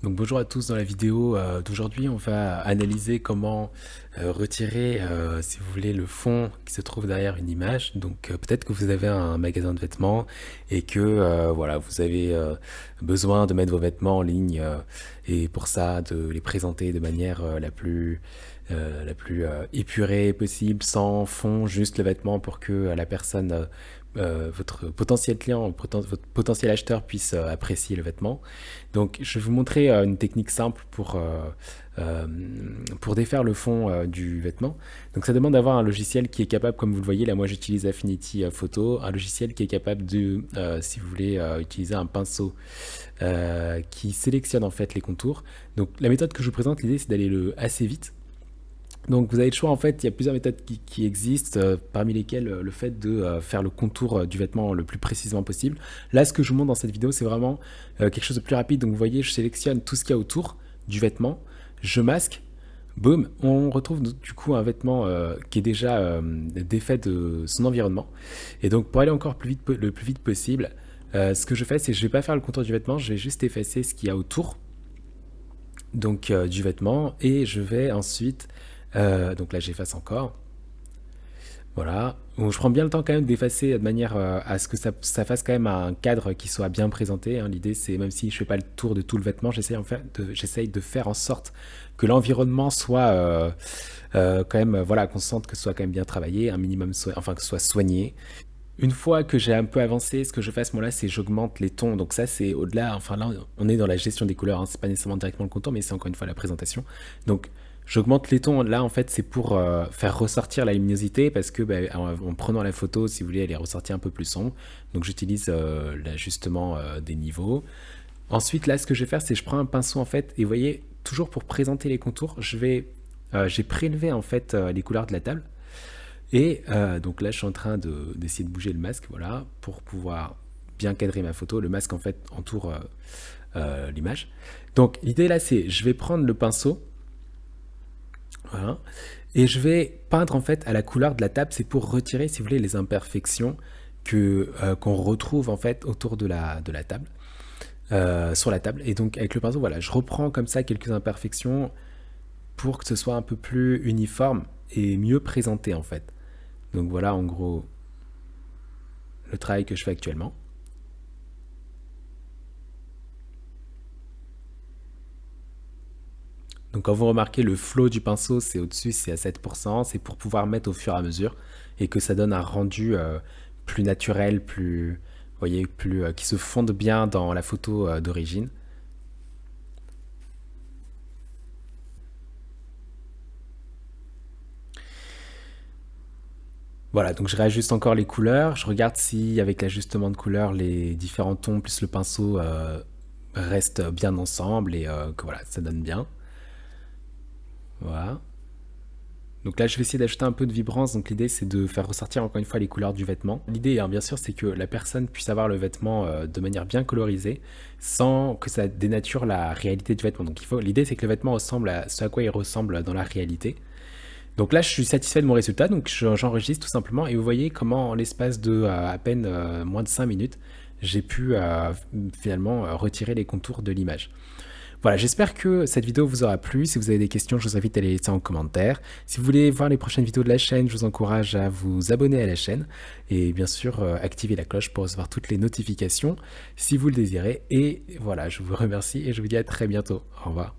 Donc bonjour à tous, dans la vidéo d'aujourd'hui on va analyser comment retirer si vous voulez le fond qui se trouve derrière une image. Donc peut-être que vous avez un magasin de vêtements et que voilà, vous avez besoin de mettre vos vêtements en ligne et pour ça de les présenter de manière la plus épurée possible, sans fond, juste le vêtement pour que la personne votre potentiel client, votre potentiel acheteur puisse apprécier le vêtement. Donc, je vais vous montrer une technique simple euh, pour défaire le fond du vêtement. Donc, ça demande d'avoir un logiciel qui est capable, comme vous le voyez, là, moi j'utilise Affinity Photo, un logiciel qui est capable de, si vous voulez, utiliser un pinceau qui sélectionne en fait les contours. Donc, la méthode que je vous présente, l'idée c'est d'aller assez vite. Donc vous avez le choix, en fait, il y a plusieurs méthodes qui existent, parmi lesquelles le fait de faire le contour du vêtement le plus précisément possible. Là, ce que je vous montre dans cette vidéo, c'est vraiment quelque chose de plus rapide. Donc vous voyez, je sélectionne tout ce qu'il y a autour du vêtement, je masque, boum, on retrouve du coup un vêtement qui est déjà défait de son environnement. Et donc pour aller encore plus vite, le plus vite possible, ce que je fais, c'est que je ne vais pas faire le contour du vêtement, je vais juste effacer ce qu'il y a autour donc du vêtement et je vais ensuite donc là j'efface encore, voilà. Bon, je prends bien le temps quand même d'effacer de manière à ce que ça fasse quand même un cadre qui soit bien présenté, hein. L'idée c'est, même si je fais pas le tour de tout le vêtement, j'essaye de faire en sorte que l'environnement soit quand même, voilà, qu'on sente que ce soit quand même bien travaillé, un minimum, enfin que ce soit soigné. Une fois que j'ai un peu avancé, ce que je fais à ce moment-là, c'est j'augmente les tons. Donc ça, c'est au-delà. Enfin là, on est dans la gestion des couleurs, hein. C'est pas nécessairement directement le contour, mais c'est encore une fois la présentation. Donc j'augmente les tons. Là, en fait, c'est pour faire ressortir la luminosité parce que en prenant la photo, si vous voulez, elle est ressortie un peu plus sombre. Donc j'utilise l'ajustement des niveaux. Ensuite, là, ce que je vais faire, c'est je prends un pinceau en fait, et vous voyez, toujours pour présenter les contours, j'ai prélevé en fait les couleurs de la table. Et donc là, je suis en train d'essayer de bouger le masque, voilà, pour pouvoir bien cadrer ma photo. Le masque, en fait, entoure l'image. Donc l'idée là, c'est, je vais prendre le pinceau, voilà, et je vais peindre en fait à la couleur de la table. C'est pour retirer, si vous voulez, les imperfections qu'on retrouve en fait autour de la table, sur la table. Et donc avec le pinceau, voilà, je reprends comme ça quelques imperfections pour que ce soit un peu plus uniforme et mieux présenté en fait. Donc voilà en gros le travail que je fais actuellement. Donc quand vous remarquez le flow du pinceau, c'est au-dessus, c'est à 7%, c'est pour pouvoir mettre au fur et à mesure et que ça donne un rendu plus naturel, plus, vous voyez, plus qui se fonde bien dans la photo d'origine. Voilà, donc je réajuste encore les couleurs, je regarde si avec l'ajustement de couleurs, les différents tons plus le pinceau restent bien ensemble et que voilà, ça donne bien. Voilà. Donc là, je vais essayer d'ajouter un peu de vibrance. Donc l'idée, c'est de faire ressortir encore une fois les couleurs du vêtement. L'idée, hein, bien sûr, c'est que la personne puisse avoir le vêtement de manière bien colorisée, sans que ça dénature la réalité du vêtement. Donc l'idée, c'est que le vêtement ressemble à ce à quoi il ressemble dans la réalité. Donc là, je suis satisfait de mon résultat. Donc j'enregistre tout simplement. Et vous voyez comment, en l'espace de à peine moins de 5 minutes, j'ai pu finalement retirer les contours de l'image. Voilà, j'espère que cette vidéo vous aura plu. Si vous avez des questions, je vous invite à les laisser en commentaire. Si vous voulez voir les prochaines vidéos de la chaîne, je vous encourage à vous abonner à la chaîne et bien sûr activer la cloche pour recevoir toutes les notifications si vous le désirez. Et voilà, je vous remercie et je vous dis à très bientôt. Au revoir.